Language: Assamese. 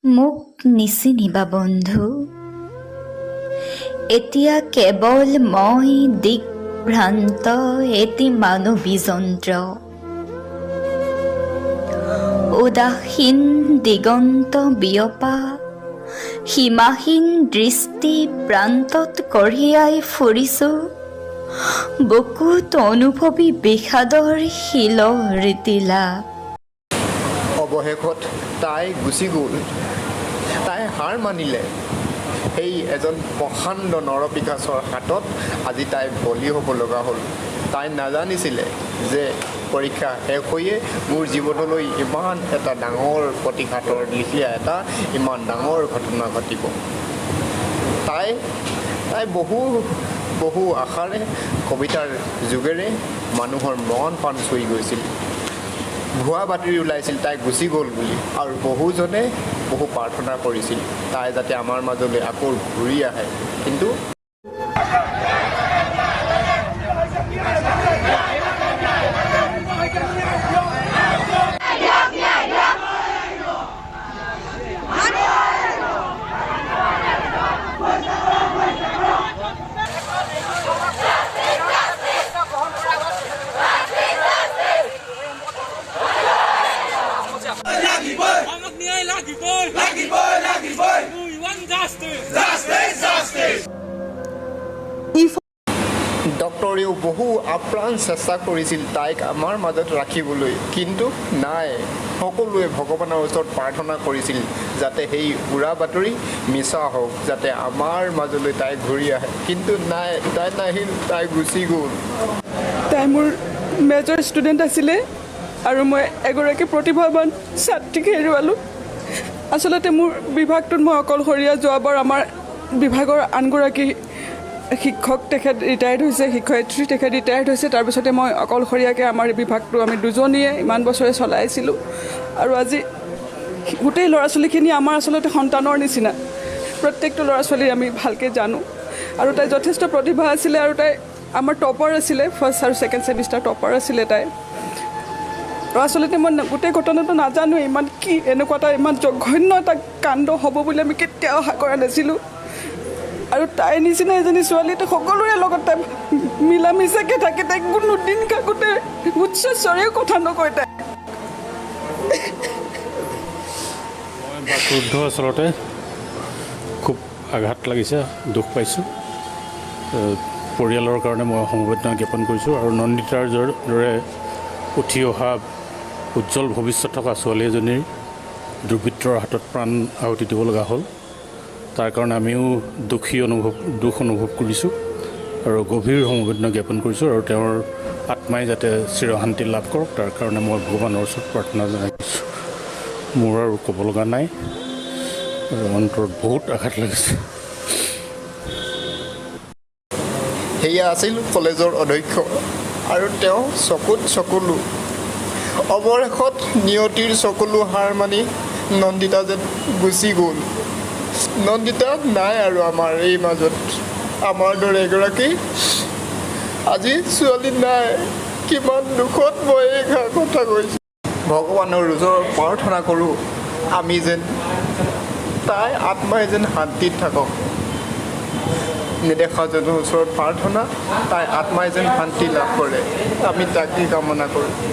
মোক নিচিনিবা বন্ধু, এতিয়া কেৱল মই দিগ্ভ্ৰান্ত এটি মানৱী যন্ত্ৰ। উদাসীন দিগন্ত বিয়পা সীমাহীন দৃষ্টি প্ৰান্তত কঢ়িয়াই ফুৰিছোঁ বুকুত অনুভৱী বিষাদৰ শিলৰিতিলা। অৱশেষত তাই গুচি গ'ল। তাই হাৰ মানিলে। সেই এজন প্ৰকাণ্ড নৰপিশাচৰ হাতত আজি তাই বলি হ'ব লগা হ'ল। তাই নাজানিছিলে যে পৰীক্ষা শেষ হৈয়ে মোৰ জীৱনলৈ ইমান এটা ডাঙৰ প্ৰতিঘাতৰ লিখীয়া এটা ইমান ডাঙৰ ঘটনা ঘটিব। তাই বহু আশাৰে কবিতাৰ যোগেৰে মানুহৰ মন প্ৰাণ চুই গৈছিল। ভুৱা বাতৰি ওলাইছিল তাই গুচি গ'ল বুলি, আৰু বহুজনে বহু প্ৰাৰ্থনা কৰিছিল তাই যাতে আমাৰ মাজলৈ আকৌ ঘূৰি আহে। কিন্তু ডক্টৰেও বহু আপ্ৰাণ চেষ্টা কৰিছিল তাইক আমাৰ মাজত ৰাখিবলৈ, কিন্তু নাই। সকলোৱে ভগৱানৰ ওচৰত প্ৰাৰ্থনা কৰিছিল যাতে সেই উৰা বাতৰি মিছা হওক, যাতে আমাৰ মাজলৈ তাই ঘূৰি আহে। কিন্তু নাই, তাই নাহিল, তাই গুচি গ'ল। তাই মোৰ মেজৰ ষ্টুডেণ্ট আছিলে আৰু মই এগৰাকী প্ৰতিভাৱান ছাত্ৰীক হেৰুৱালোঁ। আচলতে মোৰ বিভাগটোত মই অকলশৰীয়া। যোৱাবাৰ আমাৰ বিভাগৰ আনগৰাকী শিক্ষক তেখেত ৰিটায়াৰ্ড হৈছে, শিক্ষয়িত্ৰী তেখেত ৰিটায়াৰ্ড হৈছে। তাৰপিছতে মই অকলশৰীয়াকৈ আমাৰ বিভাগটো আমি দুজনীয়ে ইমান বছৰে চলাইছিলোঁ। আৰু আজি গোটেই ল'ৰা ছোৱালীখিনি আমাৰ আচলতে সন্তানৰ নিচিনা। প্ৰত্যেকটো ল'ৰা ছোৱালী আমি ভালকৈ জানো। আৰু তাই যথেষ্ট প্ৰতিভা আছিলে, আৰু তাই আমাৰ টপাৰ আছিলে, ফাৰ্ষ্ট আৰু ছেকেণ্ড ছেমিষ্টাৰ টপাৰ আছিলে তাই। আৰু আচলতে মই গোটেই ঘটনাটো নাজানো ইমান কি এনেকুৱা এটা ইমান জঘন্য এটা কাণ্ড হ'ব বুলি আমি কেতিয়াও আশা কৰা নাছিলোঁ। আৰু তাইৰ নিচিনা এজনী ছোৱালীটো সকলোৰে লগত তাই মিলা মিছাকৈ থাকে। তাইক কোনোদিন কাকোতে উচ্চস্বৰেও কথা নকয় তাই। মই বাকৰুদ্ধ, আচলতে খুব আঘাত লাগিছে, দুখ পাইছোঁ। পৰিয়ালৰ কাৰণে মই সমবেদনা জ্ঞাপন কৰিছোঁ। আৰু নন্দিতাৰ দৰে উঠি অহা উজ্জ্বল ভৱিষ্যত থকা ছোৱালী এজনীৰ দুৰ্বৃত্তৰ হাতত প্ৰাণ আহুতি দিব লগা হ'ল। তাৰ কাৰণে আমিও দুখ অনুভৱ কৰিছোঁ আৰু গভীৰ সমবেদনা জ্ঞাপন কৰিছোঁ। আৰু তেওঁৰ আত্মাই যাতে চিৰশান্তি লাভ কৰক, তাৰ কাৰণে মই ভগৱানৰ ওচৰত প্ৰাৰ্থনা জনাইছোঁ। মোৰ আৰু ক'ব লগা নাই, অন্তৰত বহুত আঘাত লাগিছে। সেয়া আছিল কলেজৰ অধ্যক্ষ, আৰু তেওঁ চকুত চকুলো। অৱশেষত নিয়তিৰ চকুলো হাৰ মানি নন্দিতা যেন গুচি গ'ল। নন্দিতা নাই আৰু আমাৰ এই মাজত। আমাৰ দৰে এগৰাকী আজি ছোৱালী নাই। কিমান দুখত মই এই কথা কৈছোঁ। ভগৱানৰ ওচৰত প্ৰাৰ্থনা কৰোঁ আমি যেন তাই আত্মাই যেন শান্তিত থাকক। নেদেখাজনৰ ওচৰত প্ৰাৰ্থনা, তাই আত্মাই যেন শান্তি লাভ কৰে, আমি তাকেই কামনা কৰোঁ।